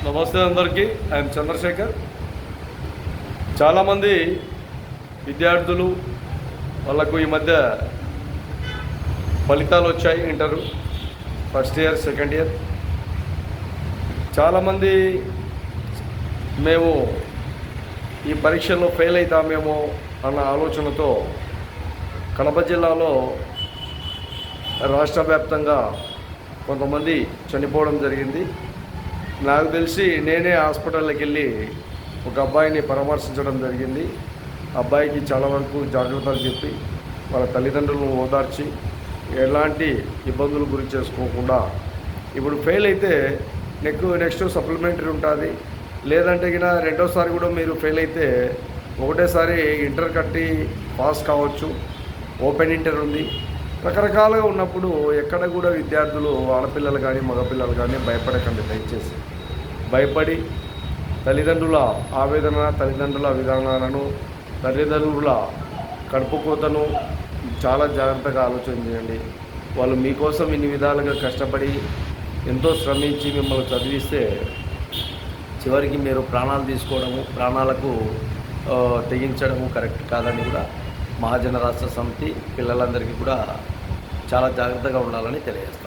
నమస్తే అందరికీ. ఐఎమ్ చంద్రశేఖర్. చాలామంది విద్యార్థులు వాళ్ళకు ఈ మధ్య ఫలితాలు వచ్చాయి. Inter first year, second year. చాలామంది మేము ఈ పరీక్షల్లో ఫెయిల్ అవుతామేమో అన్న ఆలోచనతో కడప జిల్లాలో రాష్ట్ర వ్యాప్తంగా కొంతమంది చనిపోవడం జరిగింది. నాకు తెలిసి నేనే హాస్పిటల్కి వెళ్ళి ఒక అబ్బాయిని పరామర్శించడం జరిగింది. అబ్బాయికి చాలా వరకు జాగ్రత్తలు చెప్పి వాళ్ళ తల్లిదండ్రులను ఓదార్చి ఎలాంటి ఇబ్బందులు గురి చేసుకోకుండా ఇప్పుడు ఫెయిల్ అయితే నెక్స్ట్ సప్లిమెంటరీ ఉంటుంది. లేదంటే కినా రెండోసారి కూడా మీరు ఫెయిల్ అయితే ఒకటేసారి ఇంటర్ కట్టి పాస్ కావచ్చు. ఓపెన్ ఇంటర్ ఉంది. రకరకాలుగా ఉన్నప్పుడు ఎక్కడ కూడా విద్యార్థులు ఆడపిల్లలు కానీ మగపిల్లలు కానీ భయపడకండి. దయచేసి భయపడి తల్లిదండ్రుల ఆవేదన, తల్లిదండ్రుల విధానాలను, తల్లిదండ్రుల కడుపుకోతను చాలా జాగ్రత్తగా ఆలోచన చేయండి. వాళ్ళు మీకోసం ఇన్ని విధాలుగా కష్టపడి ఎంతో శ్రమించి మిమ్మల్ని చదివిస్తే చివరికి మీరు ప్రాణాలు తీసుకోవడము, ప్రాణాలకు తెగించడము కరెక్ట్ కాదని కూడా మహాజన రాష్ట్ర సమితి పిల్లలందరికీ కూడా చాలా జాగ్రత్తగా ఉండాలని తెలియజేస్తాం.